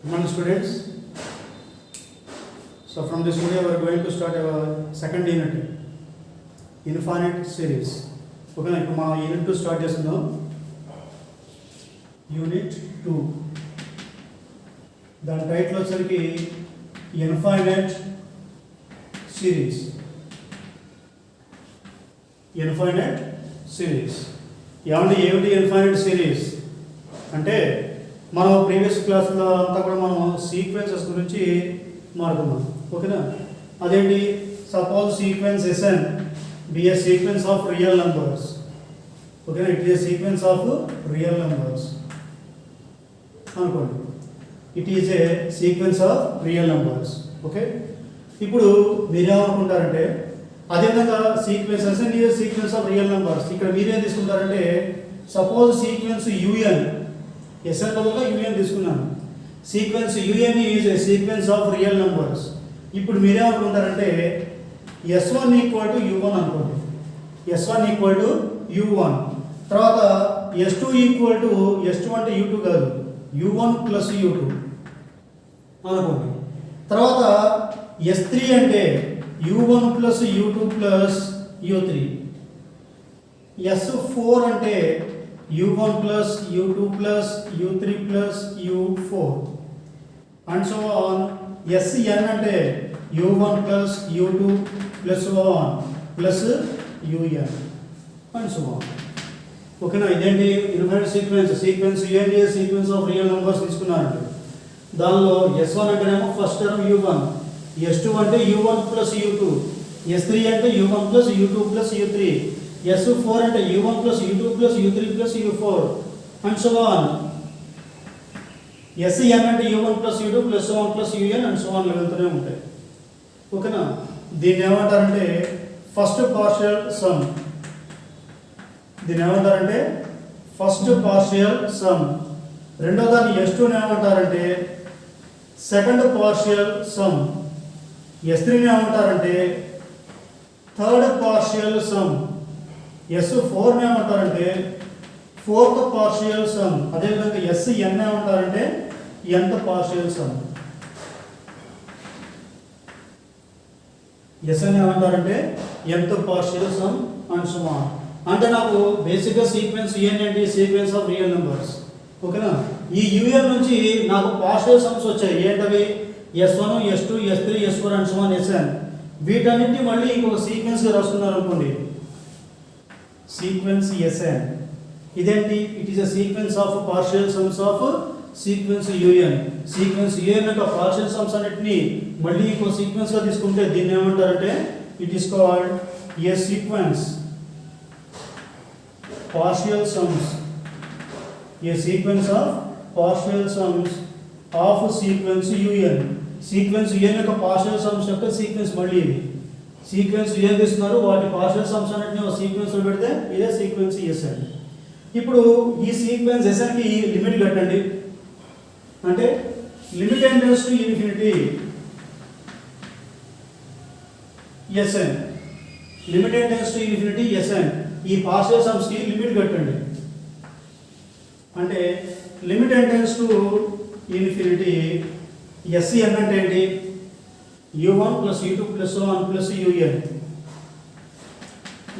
Good morning, students. So from this video we are going to start our second unit, infinite series. Okay, now మనం unit 2 start చేస్తున్నాం. Unit 2 దాని title వచ్చరికి infinite series. Infinite series ఏమిటి infinite series అంటే మనం previous క్లాస్లో అంతా కూడా మనం సీక్వెన్సెస్ గురించి మాట్లాడుకున్నాం. ఓకేనా, అదేంటి, suppose sequence Sn be a sequence of real numbers. ఓకేనా, it is a sequence of real numbers అనుకోండి. It is a sequence of real numbers. Okay, ఇప్పుడు మీరేమనుకుంటారంటే అదేవిధంగా sequence Sn is a sequence of real numbers. ఇక్కడ మీరేం తీసుకుంటారంటే suppose sequence UN, Sn బదులుగా UN తీసుకున్నాను. Sequence UN is a sequence of real numbers. ఇప్పుడు మీరేమనుకుంటారంటే S1 ఈక్వల్ టు U1 అనుకోండి. S1 ఈక్వల్ టు U1, తర్వాత S2 ఈక్వల్ టు S2 అంటే U2 కాదు, U1 ప్లస్ U2 అనుకోండి. తర్వాత S3 అంటే U1 plus U2 plus U3. S4 అంటే U1 plus U2 plus U3 plus U4 and so on. Sn అంటే U1 plus U2 plus on plus UN and so on. ఓకేనా, ఇదేంటి infinite sequence UN is sequence of real numbers తీసుకున్నారండి. దానిలో S1 అంటేనేమో first term U1, S2 అంటే U1 plus U2, S3 అంటే U1 plus U2 plus U3, S4 అంటే U1 plus U2 plus U3 plus U4 and so on. Sn అంటే U1 plus U2 plus so on plus UN and so on వెళ్తూనే ఉంటాయి. ఓకేనా, దీన్ని ఏమంటారంటే first partial some. దీన్ని ఏమంటారంటే first partial some. రెండో దాన్ని S2ని ఏమంటారంటే సెకండ్ పార్షియల్ సమ్. S3ని ఏమంటారంటే థర్డ్ పార్షియల్ సమ్. S4ని ఏమంటారంటే ఫోర్త్ పార్షియల్ సమ్. అదేవిధంగా Sn ఏమంటారంటే nth పార్షియల్ సమ్. Sn ఏమంటారంటే nth partial sum and so on. అంటే నాకు బేసిక్గా సీక్వెన్స్ UN ఏంటి, సీక్వెన్స్ ఆఫ్ రియల్ నెంబర్స్. ఓకేనా, ఈ UN నుంచి నాకు పార్షియల్ సమ్స్ వచ్చాయి. ఏంటవి? S1, S2, S3, S4 and so on Sn. వీటన్నిటిని మళ్ళీ ఇంకొక సీక్వెన్స్గా రాసుకున్నారు అనుకోండి, సీక్వెన్స్ Sn. ఇదేంటి? It is a sequence of partial sums of sequence UN. Sequence UN యొక్క పార్షియల్ సమ్స్ అన్నిటిని మళ్ళీ ఇంకో సీక్వెన్స్గా తీసుకుంటే దీన్ని ఏమంటారంటే it is called a sequence partial sums. A sequence of partial sums of sequence UN. Sequence UN యొక్క partial sums యొక్క sequence మళ్ళీ ఇది. సీక్వెన్స్ UN తీస్తున్నారు, వాటి పార్షియల్ సమ్స్ అన్నిటిని ఒక సీక్వెన్స్లో పెడితే ఇదే సీక్వెన్స్ Sn. ఇప్పుడు ఈ సీక్వెన్స్ Snకి లిమిట్ కట్టండి. అంటే limit tends to infinity Sn. Limit tends to infinity Sn. ఈ పార్షియల్ సమ్స్కి లిమిట్ కట్టండి. అంటే limit tends to infinity Sn అంటే ఏంటి? U1 plus U2 plus so on plus UN.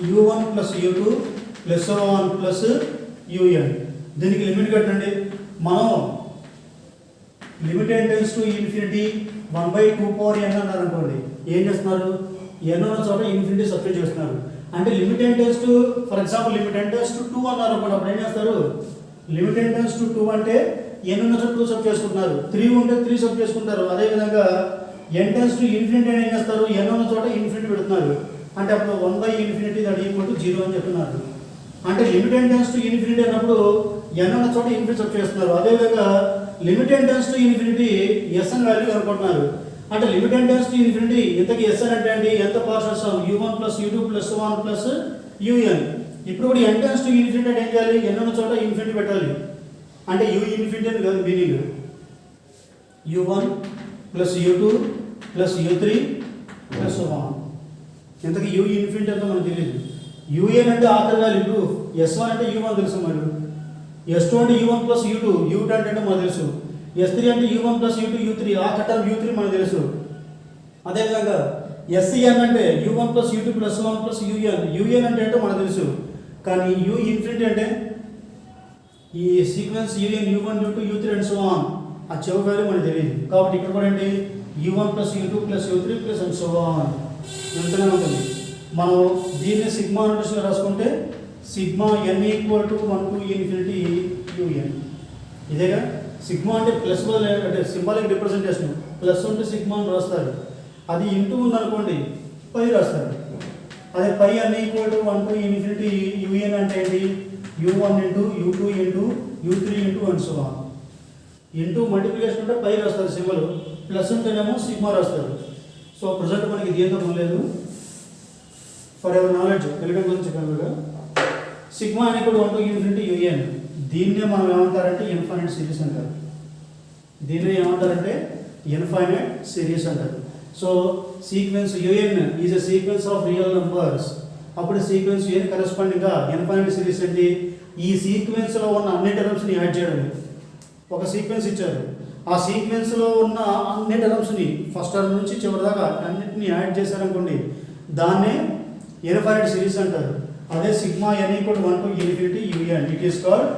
U1 plus U2 plus so on plus UN. దీనికి limit కట్టండి. మనం limit tends to infinity 1/2n అన్నారు అనుకోండి, ఏం చేస్తున్నారు? n ఉన్న చోట ఇన్ఫినిటీ సబ్స్టిట్యూట్ చేస్తున్నారు. అంటే limit tends to, for example limit tends to 2 అన్నారు అనుకోండి, అప్పుడు ఏం చేస్తారు? లిమిట్ టెండ్స్ టు 2 అంటే n ఉన్న చోట 2 సబ్ చేసుకుంటున్నారు, 3 ఉంటే 3 సబ్ చేసుకుంటారు. అదేవిధంగా n టెండ్స్ టు ఇన్ఫినిటీ అని ఏం చేస్తారు? n ఉన్న చోట ఇన్ఫినిటీ పెడుతున్నారు. అంటే అప్పుడు 1/∞ దట్ ఈక్వల్ టు 0 అని చెప్తున్నారు. అంటే లిమిట్ టెండ్స్ టు ఇన్ఫినిటీ అన్నప్పుడు n ఉన్న చోట ఇన్ఫినిటీ సబ్ చేస్తున్నారు. అదేవిధంగా limit tends to infinity Sn value కనుక్కుంటున్నారు. అంటే లిమిట్ టెండ్స్ టు ఇన్ఫినిటీ ఇంతకీ Sn అంటే ఏంటి? ఎంత partial sum U1 plus U2 plus so on plus UN. ఇప్పుడు కూడా n టెండ్స్ టు ఇన్ఫినిటీ అంటే ఏం చేయాలి? n ఉన్న చోట ఇన్ఫినిటీ పెట్టాలి. అంటే U ఇన్ఫినిటీ అని కాదు meaning. U1 plus U2 plus U3 plus so on. ఇంతకీ U ఇన్ఫినిటీ అంటే మనకు తెలియదు. UN అంటే ఆఖరి వాల్యూ. S1 అంటే U1 తెలుసు. మరి S2 అంటే U1 ప్లస్ U2, U2 అంటే మనకు తెలుసు. S3 అంటే U1 ప్లస్ U2 U3 ఆ కట్టం U3 మనకు తెలుసు. అదేవిధంగా SCN అంటే U1 plus U2 plus 1 plus UN అంటే ఏంటో మనకు తెలుసు. కానీ U ఇన్ఫినిటీ అంటే ఈ sequence UN U1 U2 U3 and so on ఆ చివరి వాల్యూ మనకు తెలియదు. కాబట్టి ఇక్కడ కూడా ఏంటి U1 plus U2 plus U3 plus and so on ఎంతనే ఉంటుంది. మనం దీన్ని సిగ్మా నోటేషన్లో రాసుకుంటే sigma n equal to 1 to infinity UN. ఇదేగా సిగ్మా అంటే ప్లస్ అంటే సింబాలిక్ రిప్రజెంటేషన్. ప్లస్ ఉంటే సిగ్మా అని రాస్తారు. అది ఇంటూ ఉందనుకోండి పై రాస్తారు. అదే పై n equal to 1 to infinity UN అంటే ఏంటి U1 into U2 into U3 into and so on. Into multiplication ఉంటే పై రాస్తారు సింబల్, ప్లస్ ఉంటేనేమో సిగ్మా రాస్తారు. సో ప్రజెంట్ మనకి దీంతో లేదు. ఫర్ ఎవర్ నాలెడ్జ్ ఎలిమెంట్ గురించి చెప్పాను. సిగ్మా అని కూడా 1 టు ఇన్ఫినిటీ UN. దీన్నే మనం ఏమంటారంటే ఇన్ఫైనైట్ సిరీస్ అంటారు. దీన్నే ఏమంటారంటే ఇన్ఫైనైట్ సిరీస్ అంటారు. So sequence UN is a sequence of real numbers. అప్పుడు సీక్వెన్స్ UN కరెస్పాండింగ్గా ఇన్ఫైనైట్ సిరీస్ ఏంటి ఈ సీక్వెన్స్లో ఉన్న అన్ని టర్మ్స్ని యాడ్ చేయడమే. ఒక సీక్వెన్స్ ఇచ్చారు, ఆ సీక్వెన్స్లో ఉన్న అన్ని టర్మ్స్ని ఫస్ట్ టర్మ్ నుంచి చివరి దాకా అన్నింటినీ యాడ్ చేశారనుకోండి దాన్నే ఇన్ఫైనైట్ సిరీస్ అంటారు. అదే sigma n equal 1 to infinity UN. It is called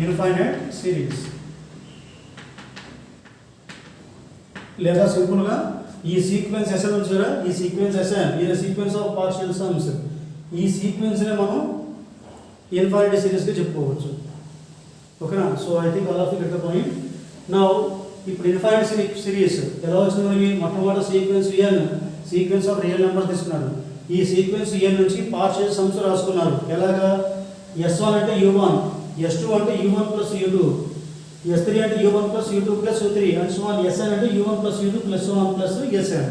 infinite series. లేదా సింపుల్గా ఈ సీక్వెన్స్ SN ఉంచారా, ఈ సీక్వెన్స్ SN ఈ సీక్వెన్స్ ఆఫ్ పార్షియల్ సమ్స్, ఈ సీక్వెన్స్నే మనం ఇన్ఫైనైట్ సిరీస్గా చెప్పుకోవచ్చు. ఓకేనా. So I think all of you get the point. Now ఇప్పుడు ఇన్ఫైనైట్ సిరీస్ ఎలా వచ్చింది మనకి, మొట్టమొదటి sequence n sequence of real numbers తీసుకున్నారు. ఈ సీక్వెన్స్ n నుంచి పార్షియల్ సమ్స్ రాసుకున్నారు. ఎలాగా S1 అంటే U1, S2 అంటే U1 ప్లస్ U2, S3 అంటే U1 plus U2 plus U3 and so on. SN అంటే U1 plus U2 plus so on plus SN.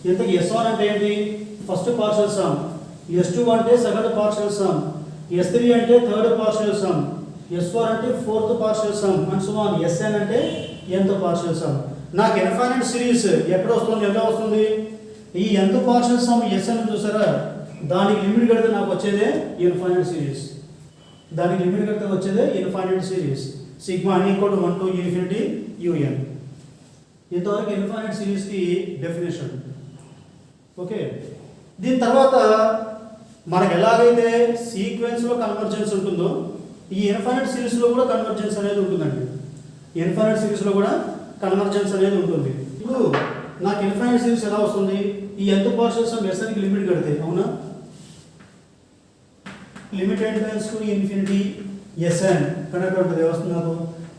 ఇంతకీ S1 అంటే ఏంటి ఫస్ట్ పార్షియల్ సమ్, S2 అంటే సెకండ్ పార్షియల్ సమ్, S3 అంటే third partial some, S4 అంటే fourth partial sum and so on. SN అంటే nth partial some. నాకు infinite series ఎక్కడ వస్తుంది, ఎలా వస్తుంది, ఈ nth పార్షియల్ సమ్ SN చూసారా, దానికి లిమిట్ కడితే నాకు వచ్చేదే ఇన్ఫైనైట్ సిరీస్. దానికి లిమిట్ కడితే వచ్చేదే infinite series. Sigma n equal to 1 to infinity UN. ఇంతవరకు ఇన్ఫైనైట్ సిరీస్కి డెఫినేషన్. ఓకే. దీని తర్వాత మనకు ఎలాగైతే సీక్వెన్స్లో కన్వర్జెన్స్ ఉంటుందో ఈ ఇన్ఫైనైట్ సిరీస్లో కూడా కన్వర్జెన్స్ అనేది ఉంటుందండి. ఇన్ఫైనైట్ సిరీస్లో కూడా కన్వర్జెన్స్ అనేది ఉంటుంది. ఇప్పుడు నాకు ఇన్ఫైనైట్ సిరీస్ ఎలా వస్తుంది, ఈ nth పార్షియల్ సమ్ SNకి లిమిట్ కడితే, అవునా, limit n tends to infinity SN కనుక ఉంటుంది. వస్తుంది నాకు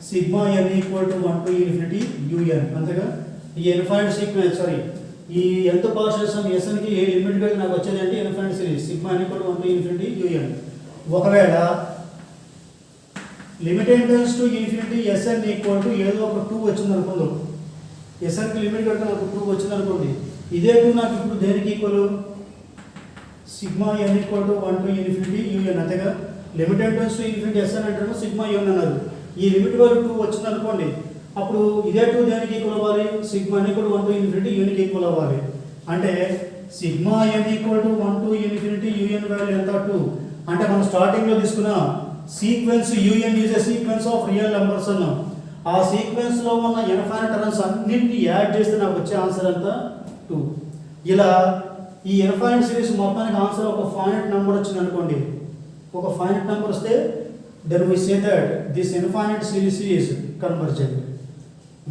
sigma n equal to 1 to infinity UN. అంతేగా ఈ ఇన్ఫైనైట్ సీక్వెన్స్ ఈ nth పార్షియల్ సమ్ SNకి ఏ లిమిట్ కడితే నాకు వచ్చేది అంటే infinite series sigma n equal to 1 to infinity UN. ఒకవేళ limit n tends to infinity SN equal to ఏదో ఒక 2 వచ్చింది అనుకుందాం. SNకి లిమిట్ కడితే నాకు 2 వచ్చింది అనుకోండి. ఇదే 2 నాకు ఇప్పుడు దేనికి equal, sigma n equal to 1 to infinity UN. అంతేగా limit n tends to infinity SN అంటే సిగ్మా UN అన్నారు. ఈ లిమిట్ వాల్యూ 2 వచ్చింది అనుకోండి, అప్పుడు ఇదే 2 దేనికి ఈక్వల్ అవ్వాలి, sigma n equal to 1 to infinity UNకి ఈక్వల్ అవ్వాలి. అంటే sigma n equal to 1 to infinity UN value ఎంత 2. అంటే మనం స్టార్టింగ్లో తీసుకున్న sequence UN is a sequence of real numbers అన్నాం. ఆ సీక్వెన్స్లో ఉన్న ఇన్ఫైనైట్ టర్మ్స్ అన్నింటినీ యాడ్ చేస్తే నాకు వచ్చే ఆన్సర్ అంతా 2. ఇలా ఈ ఇన్ఫైనైట్ సిరీస్ మొత్తానికి ఆన్సర్ ఒక ఫైనైట్ నెంబర్ వచ్చింది అనుకోండి, ఒక ఫైనైట్ నెంబర్ వస్తే then we say that this infinite series is convergent.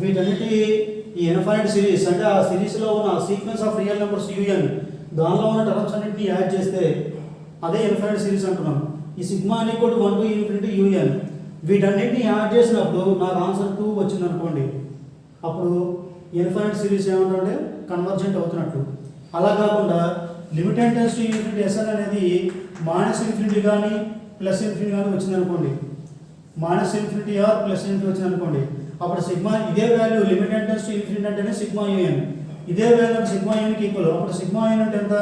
వీటన్నిటి ఈ ఇన్ఫైనైట్ సిరీస్ అంటే ఆ సిరీస్లో ఉన్న sequence of real numbers UN దానిలో ఉన్న టర్మ్స్ అన్నింటినీ యాడ్ చేస్తే అదే ఇన్ఫైనైట్ సిరీస్ అంటున్నాం. ఈ sigma n equal to 1 to infinity UN వీటన్నిటిని యాడ్ చేసినప్పుడు నాకు ఆన్సర్ 2 వచ్చింది అనుకోండి, అప్పుడు ఇన్ఫైనైట్ సిరీస్ ఏమంటే కన్వర్జెంట్ అవుతున్నట్టు. అలా కాకుండా limit n tends to infinity SN అనేది మైనస్ ఇన్ఫినిటీ కానీ ప్లస్ ఇన్ఫినిటీ కానీ వచ్చింది అనుకోండి, minus infinity or plus infinity వచ్చింది అనుకోండి, అప్పుడు సిగ్మా ఇదే value limit n tends to infinity అంటేనే సిగ్మా UN, ఇదే వాల్యూ సిగ్మా UNకి ఈక్వల్. అప్పుడు సిగ్మా UN అంటే ఎంత,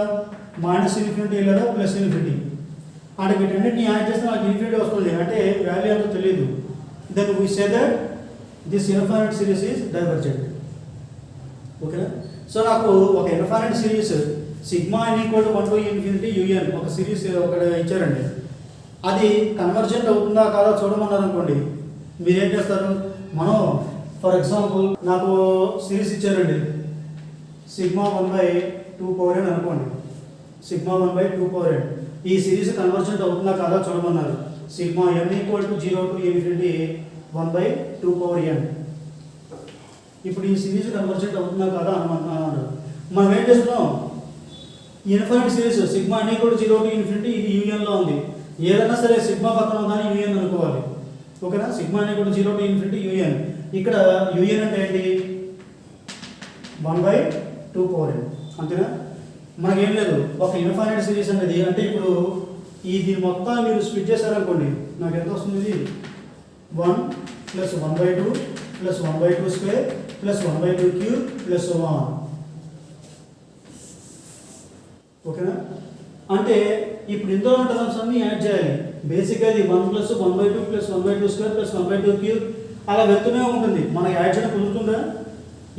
మైనస్ ఇన్ఫినిటీ లేదా ప్లస్ ఇన్ఫినిటీ. అంటే వీటన్నిటిని యాడ్ చేస్తే నాకు ఇన్ఫినిటీ వస్తుంది, అంటే వాల్యూ ఎంతో తెలియదు. Then we say that this infinite series is divergent. ఓకేనా. సో నాకు ఒక infinite series sigma n equal to 1 to infinity UN ఒక సిరీస్ ఒకటి ఇచ్చారండి, అది కన్వర్జెంట్ అవుతుందా కాదా చూడమన్నారు అనుకోండి, మీరు ఏం చేస్తారు, మనం ఫర్ ఎగ్జాంపుల్ నాకు సిరీస్ ఇచ్చారండి సిగ్మా 1/2 n అనుకోండి. సిగ్మా 1/2 n ఈ సిరీస్ కన్వర్జెంట్ అవుతుందా కాదా చూడమన్నారు. Sigma n = 0 to infinity 1/2 n. ఇప్పుడు ఈ సిరీస్ కన్వర్జెంట్ అవుతుందా కాదా అన్నారు. మనం ఏం చేస్తున్నాం, infinite series sigma n = 0 to infinity ఇది un లో ఉంది. ఏదైనా సరే సిగ్మా పక్కన ఉందని un అనుకోవాలి. ఓకేనా, sigma n = 0 to infinity un. ఇక్కడ un అంటే ఏంటి, 1/2 n అంతేనా. మనకేం లేదు, ఒక ఇన్ఫైనైట్ సిరీస్ అనేది అంటే ఇప్పుడు ఇది మొత్తం మీరు స్ప్లిట్ చేశారనుకోండి, నాకు ఎంత వస్తుంది, ఇది 1 + 1/2 + 1/2² + 1/2³ + 1. ఓకేనా, అంటే ఇప్పుడు ఇందులో టర్మ్స్ అన్ని యాడ్ చేయాలి. బేసిక్గా ఇది 1 + 1/2 + 1/2² + 1/2³ అలా వెళ్తూనే ఉంటుంది. మనకి యాడ్ చేయడం కుదురుతుందా,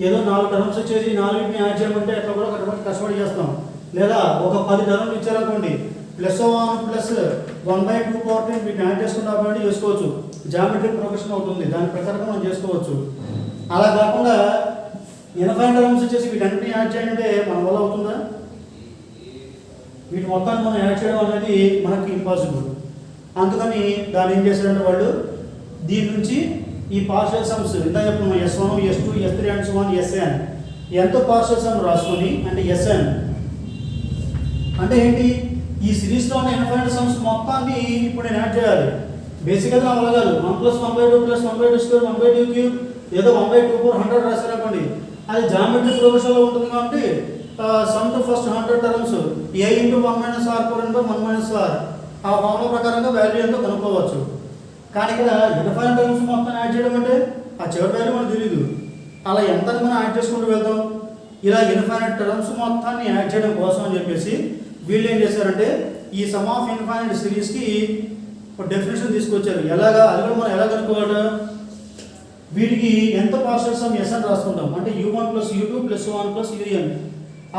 ఏదో 4 టర్మ్స్ వచ్చేసి 4ని యాడ్ చేయమంటే అట్లా కూడా కష్టపడి చేస్తాం. లేదా ఒక 10 టర్మ్లు ఇచ్చారనుకోండి, +1 + 1/2 వీటిని యాడ్ చేసుకుంటే చేసుకోవచ్చు. జామెట్రిక్ ప్రోగ్రెషన్ అవుతుంది, దాని ప్రకారం మనం చేసుకోవచ్చు. అలా కాకుండా ఇన్ఫైనైట్ టర్మ్స్ వచ్చేసి వీటన్నిటిని యాడ్ చేయండి అంటే మన వల్ల అవుతుందా, వీటి మొత్తాన్ని మనం యాడ్ చేయడం అనేది మనకి ఇంపాసిబుల్. అందుకని దాన్ని ఏం చేశారంటే వాళ్ళు దీని నుంచి ఈ పార్షియల్ సమ్స్ ఇంత చెప్తున్నాం, S1 S2 S3 and so on Sn ఎంతో పార్షియల్ సమ్ రాసుకొని, అంటే Sn అంటే ఏంటి, ఈ సిరీస్లో ఉన్న ఇన్ఫైనైట్ సమ్స్ మొత్తాన్ని ఇప్పుడు నేను యాడ్ చేయాలి. బేసిక్గా నా వల్ల కాదు. 1 + 1/2 + 1/2² 1/2³ ఏదో 1/2 100 రాశారనుకోండి, అది జామెట్రిక్ ప్రోగ్రెషన్లో ఉంటుంది. కాబట్టి some to first 100 terms a × 1 - r/1 - r ఆ ఫార్ములా ప్రకారంగా వాల్యూ ఎంతో కనుక్కోవచ్చు. కానీ ఇక్కడ ఇన్ఫైనైట్ టర్మ్స్ మొత్తం యాడ్ చేయడం అంటే ఆ చివరి వాల్యూ మనకు తెలియదు. అలా ఎంత మనం యాడ్ చేసుకుంటూ వెళ్తాం. ఇలా ఇన్ఫైనైట్ టర్మ్స్ మొత్తాన్ని యాడ్ చేయడం కోసం అని చెప్పేసి వీళ్ళు ఏం చేశారంటే ఈ సమ్ ఆఫ్ ఇన్ఫైనైట్ సిరీస్కి ఒక డెఫినేషన్ తీసుకొచ్చారు. ఎలాగా, అది కూడా మనం ఎలా కనుక్కోవాలి, వీటికి ఎంత పార్షియల్ సమ్ Sn రాసుకుంటాం, అంటే u1 + u2 + 1 + un.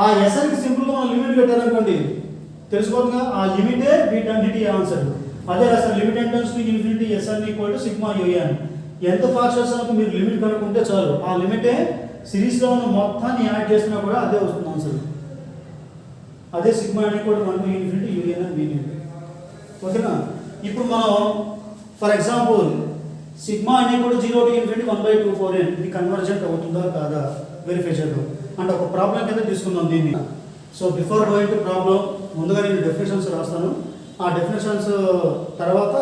ఆ Snకి సింపుల్గా మనం లిమిట్ పెట్టారనుకోండి, తెలిసిపోతుందిగా, ఆ లిమిటే వీటన్నిటి ఆన్సర్. అదే రాస్తారు, limit enters to infinity Sn = sigma un. ఎంత పార్షియల్ సమ్కి మీరు లిమిట్ కనుక్కుంటే చాలు, ఆ లిమిటే సిరీస్లో ఉన్న మొత్తాన్ని యాడ్ చేసినా కూడా అదే వస్తుంది ఆన్సర్. అదే sigma n = 1 to infinity un అని మీనింగ్. ఓకేనా, ఇప్పుడు మనం for example sigma n = 0 to infinity 1/2 n ఇది కన్వర్జెంట్ అవుతుందా కాదా వెరిఫై చేద్దాం. అంటే ఒక ప్రాబ్లం కింద తీసుకుందాం దీన్ని. So before going to problem ముందుగా నేను డెఫినేషన్స్ రాస్తాను. ఆ డెఫినేషన్స్ తర్వాత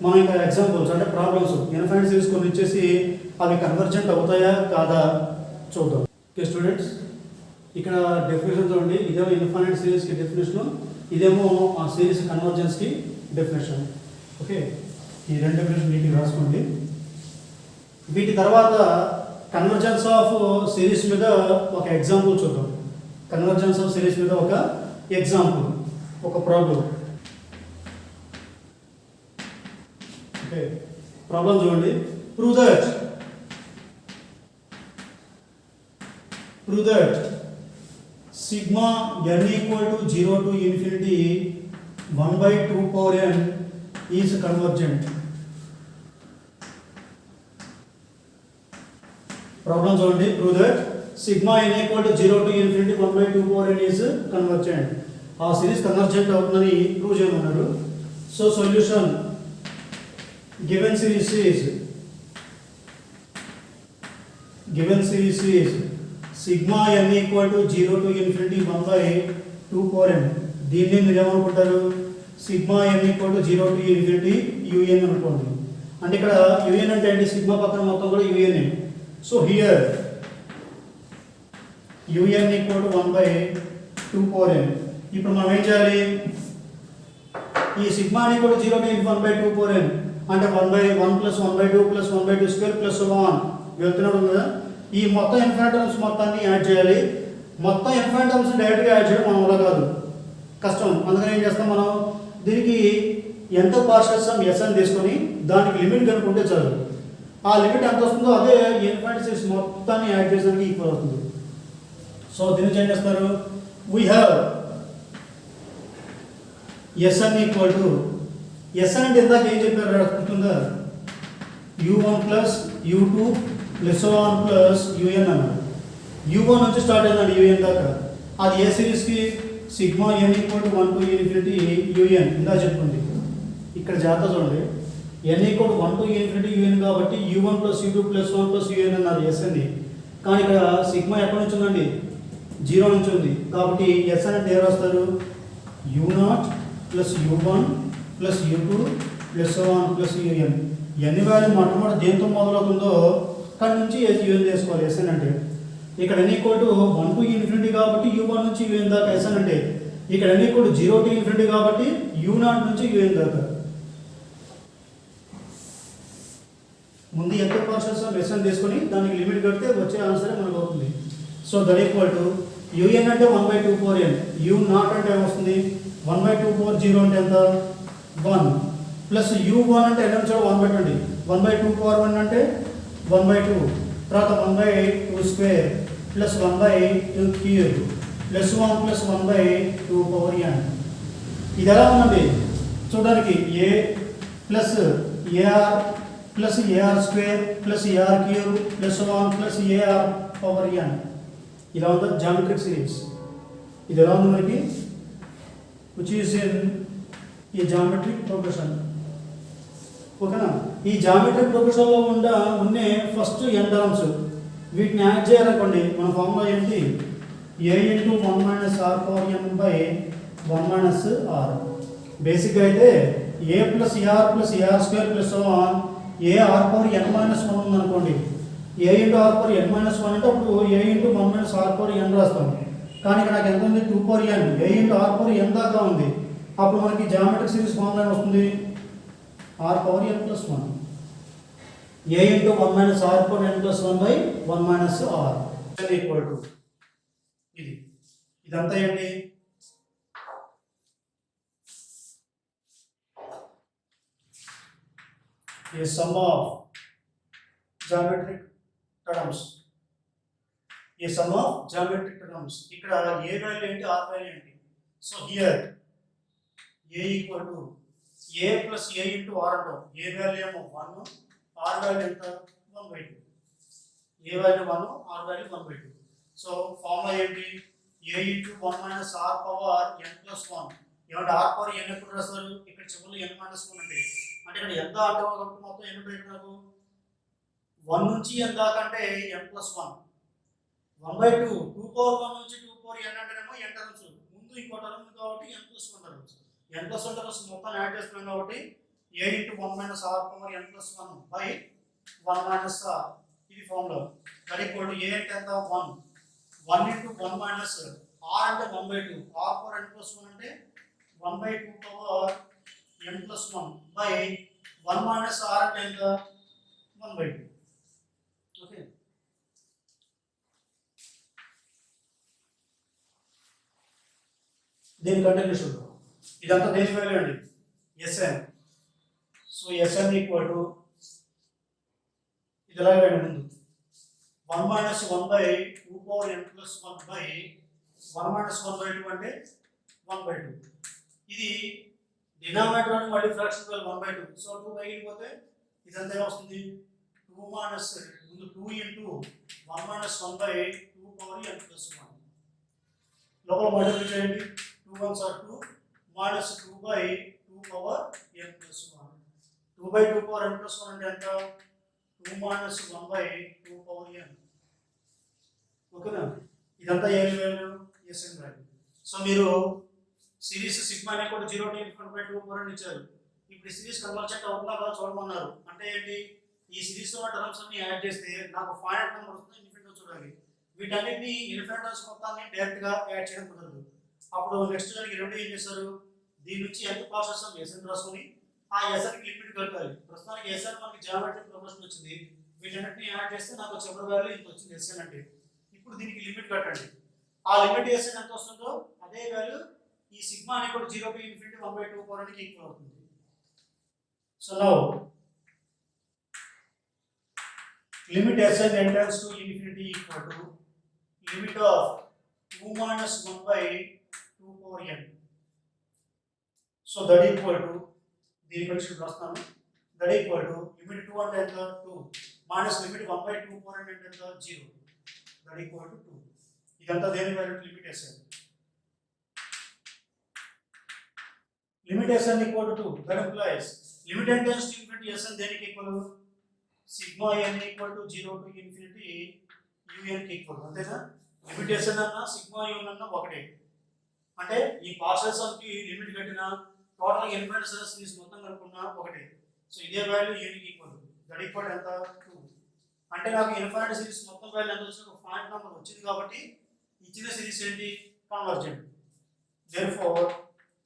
మనం ఇంకా ఎగ్జాంపుల్స్ అంటే ప్రాబ్లమ్స్ ఇన్ఫైనైట్ సిరీస్ కొన్ని ఇచ్చేసి అవి కన్వర్జెంట్ అవుతాయా కాదా చూద్దాం. ఓకే స్టూడెంట్స్, ఇక్కడ డెఫినేషన్ చూడండి. ఇదేమో ఇన్ఫైనైట్ సిరీస్కి డెఫినేషన్, ఇదేమో ఆ సిరీస్ కన్వర్జెన్స్కి డెఫినేషన్. ఓకే, ఈ రెండు డెఫినేషన్ నీట్గా రాసుకోండి. వీటి తర్వాత కన్వర్జెన్స్ ఆఫ్ సిరీస్ మీద ఒక ఎగ్జాంపుల్ చూద్దాం. కన్వర్జెన్స్ ఆఫ్ సిరీస్ మీద ఒక ఎగ్జాంపుల్, ఒక ప్రాబ్లం. ఓకే, ప్రాబ్లం చూడండి. Prove that sigma n = 0 to infinity 1/2 n is convergent. Problem చూడండి. Prove that sigma n = 0 to infinity 1/2 n is convergent. ఆ సిరీస్ కన్వర్జెంట్ అవుతుందని ప్రూవ్ చేయమన్నారు. So solution given series is sigma n = 0 to infinity 1/2 n. దీన్ని మీరు ఏమనుకుంటారు, sigma n = 0 to infinity un అనుకోండి. అంటే ఇక్కడ un అంటే ఏంటి, సిగ్మా పక్కన మొత్తం కూడా un. So here un = 1/2 n. ఇప్పుడు మనం ఏం చేయాలి, ఈ సిగ్మా n = 0 to 1/2 n అంటే 1/1 + 1/2 + 1/2² + 1 వెళ్తున్నాడు కదా. ఈ మొత్తం ఇన్ఫైనైట్ టర్మ్స్ మొత్తాన్ని యాడ్ చేయాలి. మొత్తం ఇన్ఫైనైట్ టర్మ్స్ డైరెక్ట్గా యాడ్ చేయడం మన వల్ల కాదు, కష్టం. అందుకని ఏం చేస్తాం, మనం దీనికి ఎంత పార్షియల్ సమ్ Sn తీసుకొని దానికి లిమిట్ కనుక్కుంటే చాలు. ఆ లిమిట్ ఎంత వస్తుందో అదే ఇన్ఫైనైట్ సిరీస్ మొత్తాన్ని యాడ్ చేసడానికి ఈక్వల్ అవుతుంది. సో దీన్ని ఏం చేస్తారు, వీ హ్యావ్ Sn Sn అంటే ఇందాక ఏం చెప్పారు గుర్తుందా, u1 + u2 plus one plus U N అన్నారు. u1 నుంచి స్టార్ట్ అయిందండి యూఎన్ దాకా. అది ఏ సిరీస్కి sigma N equal to 1 to infinity U N ఇందా చెప్పుకుంది. ఇక్కడ జాగ్రత్త చూడండి, N equal to 1 to infinity U N కాబట్టి u1 plus u2 plus 1 plus U N అన్నారు ఎస్ అని. కానీ ఇక్కడ సిగ్మా ఎక్కడి నుంచి ఉందండి, 0 నుంచి ఉంది. కాబట్టి ఎస్ అంటే ఏ రాస్తారు, u0 plus u1 plus u2 plus 1 plus UN. ఎన్ని వాల్యూ మొట్టమొదటి దేంతో మొదలవుతుందో అక్కడి నుంచి యూఎన్ చేసుకోవాలి ఎస్ అంటే. ఇక్కడ n equal to 1 to infinity కాబట్టి u1 నుంచి యూఎన్ దాకా ఎస్ అంటే. ఇక్కడ n equal to 0 to infinity కాబట్టి u0 నుంచి యూఎన్ దాకా. ముందు ఎంత ప్రాసెస్ లెసన్ తీసుకొని దానికి లిమిట్ కడితే వచ్చే ఆన్సరే మనకు అవుతుంది. So that equal to UN అంటే 1/2/n, u0 అంటే ఏమొస్తుంది 1/2/0 అంటే ఎంత 1 ప్లస్ u1 అంటే ఎంత చూడ 1/20, 1/2/1 అంటే 1/2, తర్వాత 1/2² ప్లస్ 1/2³ ప్లస్ 1 ప్లస్ 1/2/n. ఇది ఎలా ఉందండి చూడడానికి, A plus A R plus AR² plus AR³ plus 1 plus AR/n. ఇలా ఉంటుంది జామెట్రిక్ సిరీస్. ఇది ఎలా ఉంది మనకి, విచ్ ఈస్ ఇన్ ఈ జామెట్రిక్ ప్రోగ్రెషన్. ఓకేనా, ఈ జామెట్రిక్ ప్రోగ్రెషన్లో ఉండే ఫస్ట్ n టర్మ్స్ వీటిని యాడ్ చేయాలనుకోండి. మన ఫార్ములా ఏంటి, a into 1 - r/n by 1 - r. బేసిక్గా అయితే a plus AR plus AR² plus 1 AR/n-1 ఉందనుకోండి. a ఇంటూ r/n-1 అంటే అప్పుడు a ఇంటూ 1 - r/n రాస్తాం. కానీ ఇక్కడ నాకు ఎంత ఉంది 2/n, a ఇంటూ r/n దాకా ఉంది. అప్పుడు మనకి జామెట్రిక్ సిరీస్ ఫార్ములా వస్తుంది r/n+1, a into 1 - r/n+1 by 1 - r equal to ఇది. ఇదంతా ఏంటి, a sum of geometric terms. A sum of geometric terms. ఇక్కడ a వాల్యూ ఏంటి, r వాల్యూ ఏంటి. So here a equal to a plus a into r అంటాం. a value ఏమో 1, r value ఎంత 1/2. a value 1, r value 1/2. So formula ఏంటి, a into 1 - r/n+1. ఏమంటే r/n ఎప్పుడు రాస్తారు, ఇక్కడ చివరిలో n-1 అంటే ఇక్కడ ఎంత అంటావు కాబట్టి మొత్తం ఎన్ని ఉంటాయి నాకు 1 నుంచి n దాకా అంటే n+1, 1/2, 2/1 నుంచి 2/n అంటేనేమో n టర్మ్స్, ముందు ఇంకో టర్మ్ ఉంది కాబట్టి n+1 టర్మ్స్. n+1 టర్మ్స్ మొత్తం యాడ్ చేస్తున్నాం కాబట్టి a into 1 - r/n+1 by 1 - r. ఇది formula. That equal to a అంటే ఎంత 1, 1 ఇంటూ 1 - r అంటే 1/2, r/n+1 అంటే 1/2/n+1 బై 1 - r అంటే ఎంత 1/2. ఓకే, దీని కంటిన్యూషన్ ఇదంతా దేని వాల్యూ అండి, Sn. So Sn equal to ఇది ఎలా వేయండి ముందు 1 - 1/2/n+1 బై 1 - 1/2 అంటే 1/2. ఇది డినామినేటర్ అని మళ్ళీ ఫ్రాక్షన్ వాల్యూ 1/2. సో 2 పైకిపోతే ఇదంతా వస్తుంది 2 ముందు 2 ఇంటూ 1 - 1/2/n+1. లోపల మల్టిప్లై చేయండి, 2 1s are 2 minus 2/2/n+1. 2/2/n+1 అంటే ఎంత 2 - 1/2/n. ఓకేనా, ఇదంతా ఏ వాల్యూ Sn వాల్యూ. సో మీరు సిరీస్ సిగ్మా ని కూడా 0 టు ∞/2 అని ఇచ్చారు. ఇప్పుడు ఈ సిరీస్ కన్వర్జెంట్ అవుతుందా కదా చూడమన్నారు. అంటే ఏంటి, ఈ సిరీస్ లో టర్మ్స్ అన్ని యాడ్ చేస్తే నాకు ఫైనైట్ నెంబర్ వస్తుంది, ఇన్ఫినిటీ చూడాలి. వీటన్నిటిని ఇన్ఫినిట్ టర్మ్స్ మొత్తాన్ని డైరెక్ట్ గా యాడ్ చేయడం కుదరదు. అప్పుడు నెక్స్ట్ దానికి రెండు ఏం చేస్తారు, దీని నుంచి ఎంత ప్రాసెస్ Sn రాసుకొని ఆ Sn కి లిమిట్ కట్టాలి. ప్రస్తుతానికి Sn మనకి జామెట్రిక్ ప్రోగ్రెషన్ వచ్చింది, వీటన్నిటిని యాడ్ చేస్తే నాకు చివరి వాల్యూ ఇంత వచ్చింది Sn అంటే. ఇప్పుడు దీనికి లిమిట్ కట్టండి, ఆ లిమిట్ Sn ఎంత వస్తుందో అదే వాల్యూ ఈ సిగ్మా ని కూడా 0 టు ∞ 1/2 కి ఈక్వల్ అవుతుంది. So now limit Sn tends to infinity equal to limit of 2 - 1/2/n. So that equal to the equation రాస్తాను, that equal to limit 2 అంటే ఎంత 2 మైనస్ లిమిట్ 1/2 4 అంటే ఎంత 0 దట్ ఈక్వల్ టు 2. ఇదంతా దేని value limit SN. Limit SN equal to 2 that implies limit n tends to infinity SN దేనికి equal sigma n equal to 0 to infinity UN కి equal. అంతేనా? Limit SN అన్న sigma UN అన్న ఒకటే. అంటే ఈ పార్షల్ సమ్ కి లిమిట్ కట్టిన టోటల్ ఇన్ఫినిటీ సిరీస్ మొత్తం కలుపుకున్నా ఒకటే. సో ఇదే వాల్యూ UN కి ఈక్వల్. దట్ ఈక్వల్ ఎంత 2. అంటే నాకు ఇన్ఫినిటీ సిరీస్ మొత్తం వాల్యూ ఎంత వచ్చినా ఒక పాయింట్ నెంబర్ వచ్చింది కాబట్టి ఇచ్చిన సిరీస్ ఏంటి convergent. Therefore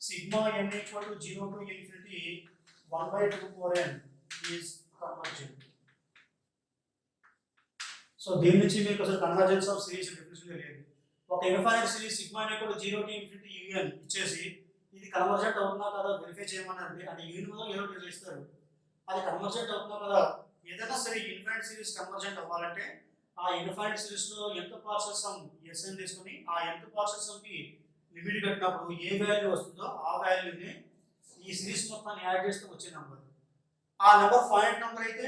sigma n equal to 0 to infinity 1/2 4n is convergent. So దీని నుంచి మీకు అసలు కన్వర్జెన్స్ ఆఫ్ సిరీస్ డెఫినిషన్ లేదు. ఒక infinite series sigma n equal to 0 to infinity UN ఇచ్చేసి ఇది కన్వర్జెంట్ అవుతుందా కదా వెరిఫై చేయమన్నారండి. అంటే UN మీద ఏదో ఒకటి ఇస్తారు. అది కన్వర్జెంట్ అవుతుందా కదా. ఏదైనా సరే ఇన్ఫైనైట్ సిరీస్ కన్వర్జెంట్ అవ్వాలంటే ఆ ఇన్ఫైనైట్ సిరీస్ లో ఎంత పార్షల్ సమ్ SN తీసుకొని ఆ ఎంత పార్షల్ సమ్ కి లిమిట్ కట్టినప్పుడు ఏ వాల్యూ వస్తుందో ఆ వాల్యూని ఈ సిరీస్ మొత్తాన్ని యాడ్ చేస్తే వచ్చే నెంబర్. ఆ నెంబర్ ఫైనైట్ నెంబర్ అయితే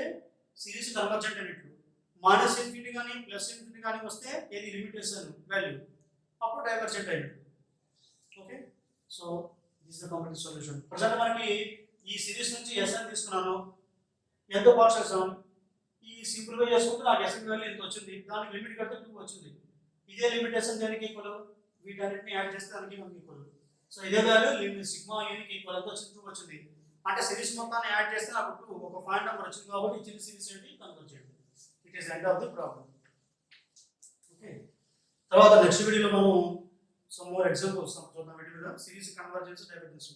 సిరీస్ కన్వర్జెంట్ అన్నట్టు. మైనస్ ఇన్ఫినిటీ కానీ ప్లస్ ఇన్ఫినిటీ కానీ వస్తే ఏది లిమిట్ SN వాల్యూ అప్పుడు డైవర్జెంట్ అయింది. Okay, so this the complete solution. Present మనకి ఈ సిరీస్ నుంచి SN తీసుకున్నాను. ఎంత పార్ట్స్ సమ్ ఈ సింపుల్ గా చేసుకుంటే నాకు SN వాల్యూ ఎంత వచ్చింది, దానికి లిమిట్ కడితే 2 వచ్చింది. ఇదే లిమిట్ SN దానికి ఈక్వల్, వీటన్నిటిని యాడ్ చేస్తే దానికి మనకి ఈక్వల్. సో ఇదే వాల్యూ లిమిట్ సిగ్మా n కి ఈక్వల్ ఎంత వచ్చింది 2 వచ్చింది. అంటే సిరీస్ మొత్తాన్ని యాడ్ చేస్తే నాకు 2 ఒక పాయింట్ నెంబర్ వచ్చింది కాబట్టి ఇచ్చిన సిరీస్ ఏంటి convergent. It is end of the problem. Okay, తర్వాత నెక్స్ట్ వీడియోలో మనం సమ్ మోర్ ఎగ్జాంపుల్స్ చూద్దాం. వీడియోలో సిరీస్ కన్వర్జెన్స్ డైవర్జెన్స్.